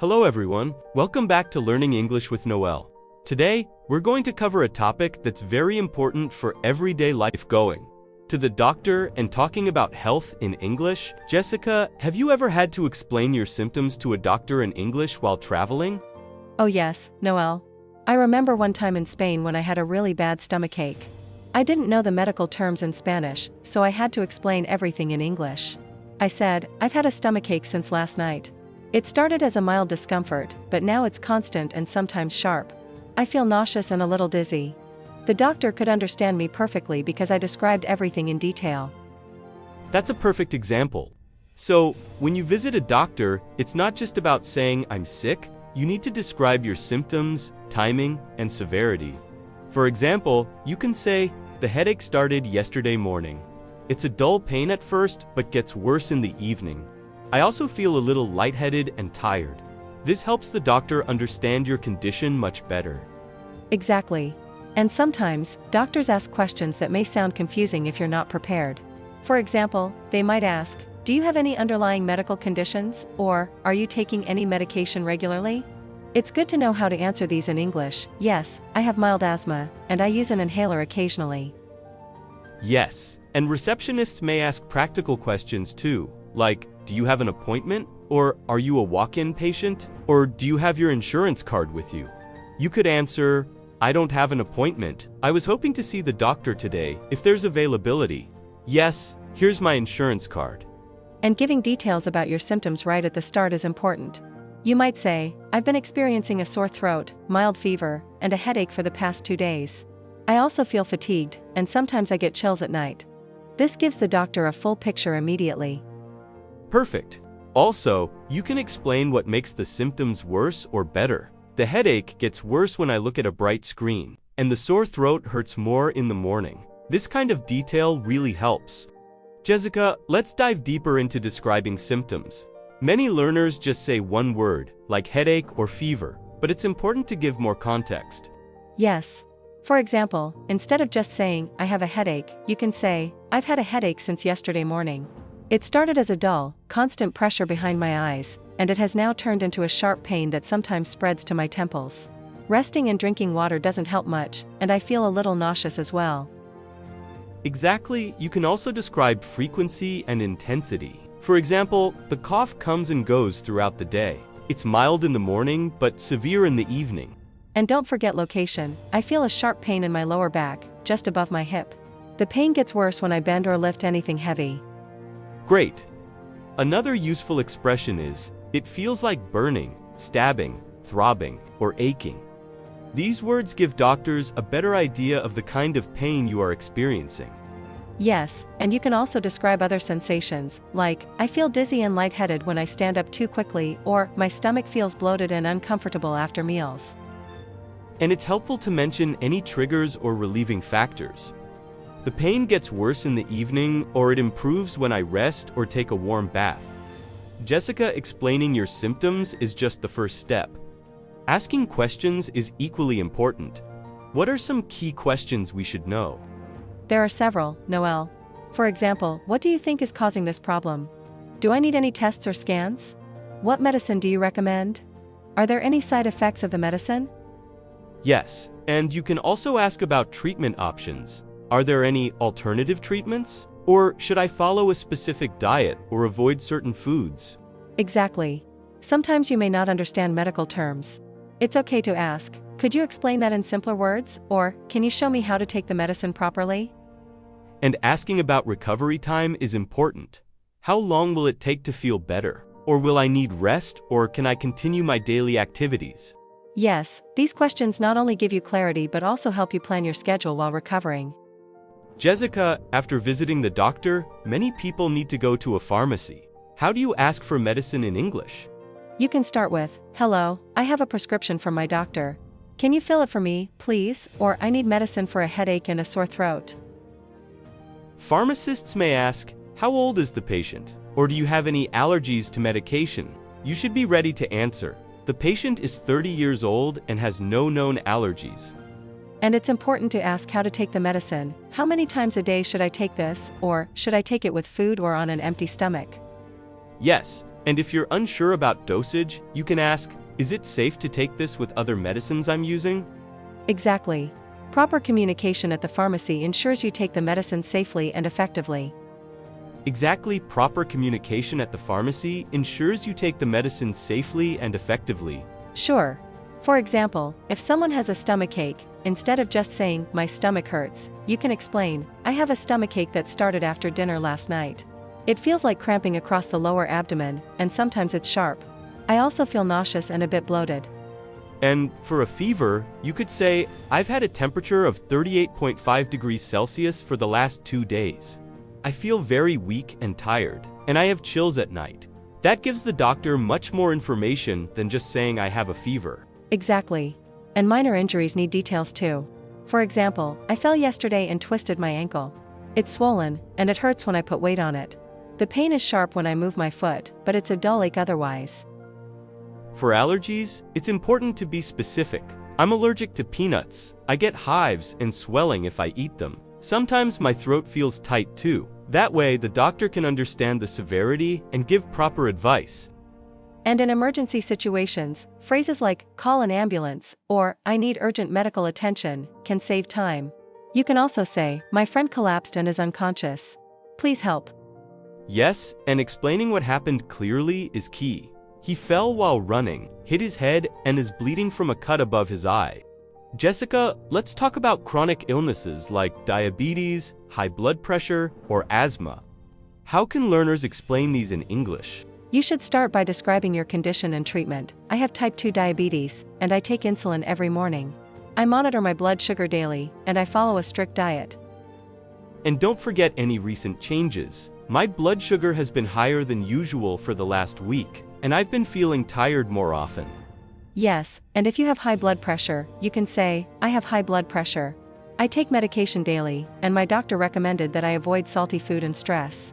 Hello everyone, welcome back to Learning English with Noel. Today, we're going to cover a topic that's very important for everyday life: going to the doctor and talking about health in English. Jessica, have you ever had to explain your symptoms to a doctor in English while traveling? Oh yes, Noel. I remember one time in Spain when I had a really bad stomachache. I didn't know the medical terms in Spanish, so I had to explain everything in English. I said, "I've had a stomachache since last night. It started as a mild discomfort, but now it's constant and sometimes sharp. I feel nauseous and a little dizzy." The doctor could understand me perfectly because I described everything in detail. That's a perfect example. So, when you visit a doctor, it's not just about saying, "I'm sick." You need to describe your symptoms, timing, and severity. For example, you can say, "The headache started yesterday morning. It's a dull pain at first, but gets worse in the evening. I also feel a little lightheaded and tired." This helps the doctor understand your condition much better. Exactly. And sometimes, doctors ask questions that may sound confusing if you're not prepared. For example, they might ask, "Do you have any underlying medical conditions?" or "Are you taking any medication regularly?" It's good to know how to answer these in English. "Yes, I have mild asthma, and I use an inhaler occasionally." Yes, and receptionists may ask practical questions too, like, "Do you have an appointment?" or "Are you a walk-in patient?" or "Do you have your insurance card with you?" You could answer, "I don't have an appointment. I was hoping to see the doctor today, if there's availability. Yes, here's my insurance card." And giving details about your symptoms right at the start is important. You might say, "I've been experiencing a sore throat, mild fever, and a headache for the past 2 days. I also feel fatigued, and sometimes I get chills at night." This gives the doctor a full picture immediately. Perfect. Also, you can explain what makes the symptoms worse or better. "The headache gets worse when I look at a bright screen, and the sore throat hurts more in the morning." This kind of detail really helps. Jessica, let's dive deeper into describing symptoms. Many learners just say one word, like headache or fever, but it's important to give more context. Yes. For example, instead of just saying, "I have a headache," you can say, "I've had a headache since yesterday morning. It started as a dull, constant pressure behind my eyes, and it has now turned into a sharp pain that sometimes spreads to my temples. Resting and drinking water doesn't help much, and I feel a little nauseous as well." Exactly, you can also describe frequency and intensity. For example, "The cough comes and goes throughout the day. It's mild in the morning, but severe in the evening." And don't forget location. "I feel a sharp pain in my lower back, just above my hip. The pain gets worse when I bend or lift anything heavy." Great. Another useful expression is, "It feels like burning, stabbing, throbbing, or aching." These words give doctors a better idea of the kind of pain you are experiencing. Yes, and you can also describe other sensations, like, "I feel dizzy and lightheaded when I stand up too quickly," or "My stomach feels bloated and uncomfortable after meals." And it's helpful to mention any triggers or relieving factors. "The pain gets worse in the evening," or "It improves when I rest or take a warm bath." Jessica, explaining your symptoms is just the first step. Asking questions is equally important. What are some key questions we should know? There are several, Noel. For example, "What do you think is causing this problem? Do I need any tests or scans? What medicine do you recommend? Are there any side effects of the medicine?" Yes, and you can also ask about treatment options. Are there any alternative treatments? Or should I follow a specific diet or avoid certain foods? Exactly. Sometimes you may not understand medical terms. It's okay to ask, "Could you explain that in simpler words?" or "Can you show me how to take the medicine properly?" And asking about recovery time is important. How long will it take to feel better? Or will I need rest, or can I continue my daily activities? Yes, these questions not only give you clarity but also help you plan your schedule while recovering. Jessica, after visiting the doctor, many people need to go to a pharmacy. How do you ask for medicine in English? You can start with, "Hello, I have a prescription from my doctor. Can you fill it for me, please?" or "I need medicine for a headache and a sore throat." Pharmacists may ask, "How old is the patient?" or "Do you have any allergies to medication?" You should be ready to answer, "The patient is 30 years old and has no known allergies." And it's important to ask how to take the medicine. "How many times a day should I take this?" or "Should I take it with food or on an empty stomach?" Yes, And if you're unsure about dosage, you can ask, is it safe to take this with other medicines I'm using? Exactly. Proper communication at the pharmacy ensures you take the medicine safely and effectively. Exactly, proper communication at the pharmacy ensures you take the medicine safely and effectively. Sure. For example, if someone has a stomachache, instead of just saying, my stomach hurts, you can explain, I have a stomachache that started after dinner last night. It feels like cramping across the lower abdomen, and sometimes it's sharp. I also feel nauseous and a bit bloated. And for a fever, you could say, I've had a temperature of 38.5 degrees Celsius for the last 2 days. I feel very weak and tired, and I have chills at night. That gives the doctor much more information than just saying I have a fever. Exactly. And minor injuries need details too. For example, I fell yesterday and twisted my ankle. It's swollen, and it hurts when I put weight on it. The pain is sharp when I move my foot, but it's a dull ache otherwise. For allergies, it's important to be specific. I'm allergic to peanuts. I get hives and swelling if I eat them. Sometimes my throat feels tight too. That way, the doctor can understand the severity and give proper advice. And in emergency situations, phrases like, call an ambulance, or, I need urgent medical attention, can save time. You can also say, my friend collapsed and is unconscious. Please help. Yes, and explaining what happened clearly is key. He fell while running, hit his head, and is bleeding from a cut above his eye. Jessica, let's talk about chronic illnesses like diabetes, high blood pressure, or asthma. How can learners explain these in English? You should start by describing your condition and treatment. I have type 2 diabetes, and I take insulin every morning. I monitor my blood sugar daily, and I follow a strict diet. And don't forget any recent changes. My blood sugar has been higher than usual for the last week, and I've been feeling tired more often. Yes, and if you have high blood pressure, you can say, I have high blood pressure. I take medication daily, and my doctor recommended that I avoid salty food and stress.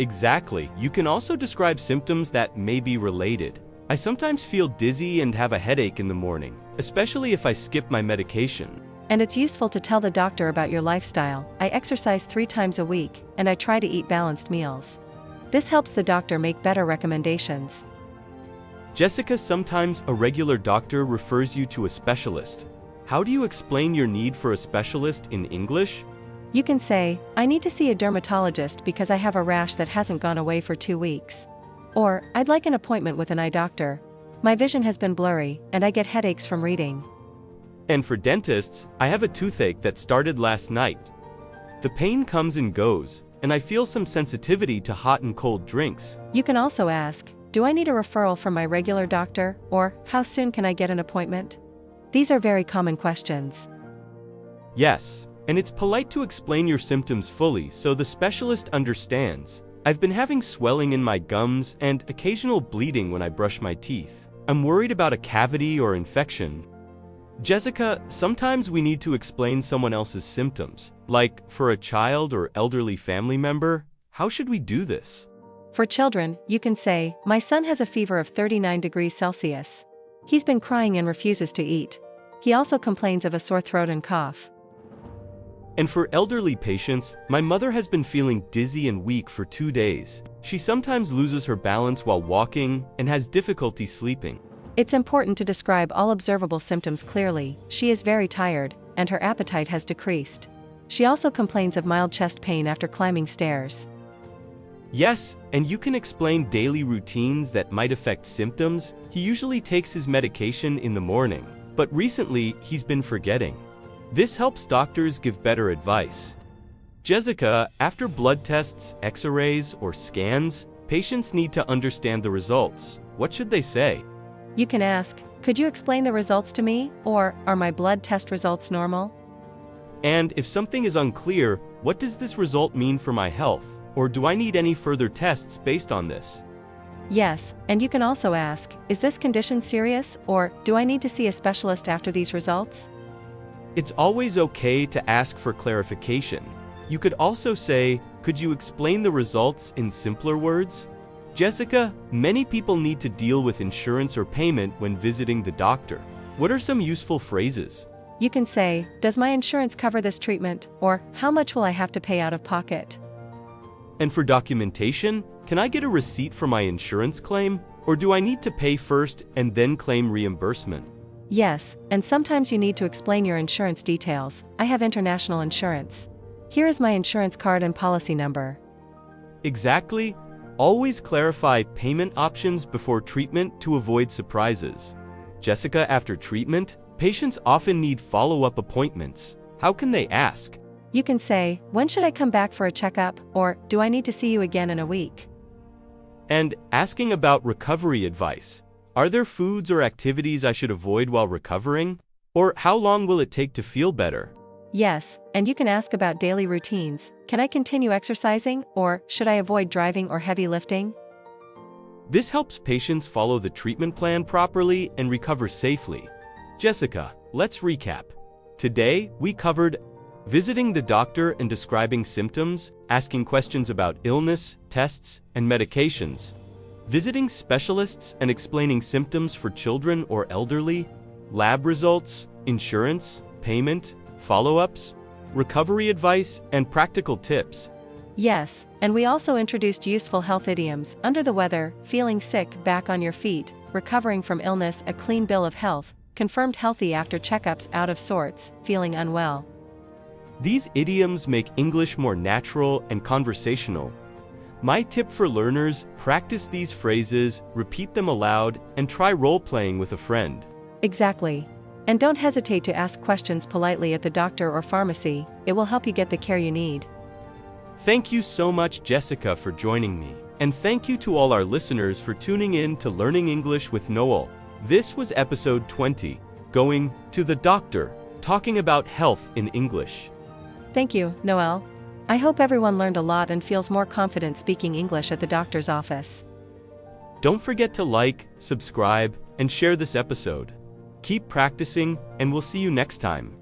Exactly. You can also describe symptoms that may be related. I sometimes feel dizzy and have a headache in the morning, especially if I skip my medication. And it's useful to tell the doctor about your lifestyle. I exercise 3 times a week, and I try to eat balanced meals. This helps the doctor make better recommendations. Jessica, sometimes a regular doctor refers you to a specialist. How do you explain your need for a specialist in English? You can say, I need to see a dermatologist because I have a rash that hasn't gone away for 2 weeks. Or, I'd like an appointment with an eye doctor. My vision has been blurry, and I get headaches from reading. And for dentists, I have a toothache that started last night. The pain comes and goes, and I feel some sensitivity to hot and cold drinks. You can also ask, do I need a referral from my regular doctor? Or, how soon can I get an appointment? These are very common questions. Yes. And it's polite to explain your symptoms fully so the specialist understands. I've been having swelling in my gums and occasional bleeding when I brush my teeth. I'm worried about a cavity or infection. Jessica, sometimes we need to explain someone else's symptoms. Like, for a child or elderly family member, how should we do this? For children, you can say, my son has a fever of 39 degrees Celsius. He's been crying and refuses to eat. He also complains of a sore throat and cough. And for elderly patients, my mother has been feeling dizzy and weak for 2 days. She sometimes loses her balance while walking and has difficulty sleeping. It's important to describe all observable symptoms clearly. She is very tired, and her appetite has decreased. She also complains of mild chest pain after climbing stairs. Yes, and you can explain daily routines that might affect symptoms. He usually takes his medication in the morning, but recently he's been forgetting. This helps doctors give better advice. Jessica, after blood tests, x-rays, or scans, patients need to understand the results. What should they say? You can ask, could you explain the results to me? Or, are my blood test results normal? And if something is unclear, what does this result mean for my health? Or do I need any further tests based on this? Yes, and you can also ask, is this condition serious? Or, do I need to see a specialist after these results? It's always okay to ask for clarification. You could also say, could you explain the results in simpler words? Jessica, many people need to deal with insurance or payment when visiting the doctor. What are some useful phrases? You can say, does my insurance cover this treatment? Or, how much will I have to pay out of pocket? And for documentation, Can I get a receipt for my insurance claim? Or do I need to pay first and then claim reimbursement? Yes, and sometimes you need to explain your insurance details. I have international insurance. Here is my insurance card and policy number. Exactly. Always clarify payment options before treatment to avoid surprises. Jessica, after treatment, patients often need follow-up appointments. How can they ask? You can say, when should I come back for a checkup? Or, do I need to see you again in a week? And asking about recovery advice. Are there foods or activities I should avoid while recovering? Or how long will it take to feel better? Yes, and you can ask about daily routines. Can I continue exercising? Or, should I avoid driving or heavy lifting? This helps patients follow the treatment plan properly and recover safely. Jessica, let's recap. Today, we covered visiting the doctor and describing symptoms, asking questions about illness, tests, and medications, visiting specialists and explaining symptoms for children or elderly, lab results, insurance, payment, follow-ups, recovery advice, and practical tips. Yes, and we also introduced useful health idioms: under the weather, feeling sick, back on your feet, recovering from illness, a clean bill of health, confirmed healthy after checkups, out of sorts, feeling unwell. These idioms make English more natural and conversational. My tip for learners: practice these phrases, repeat them aloud, and try role-playing with a friend. Exactly. And don't hesitate to ask questions politely at the doctor or pharmacy. It will help you get the care you need. Thank you so much, Jessica, for joining me. And thank you to all our listeners for tuning in to Learning English with Noel. This was episode 20, Going to the Doctor, talking about health in English. Thank you, Noel. I hope everyone learned a lot and feels more confident speaking English at the doctor's office. Don't forget to like, subscribe, and share this episode. Keep practicing, and we'll see you next time.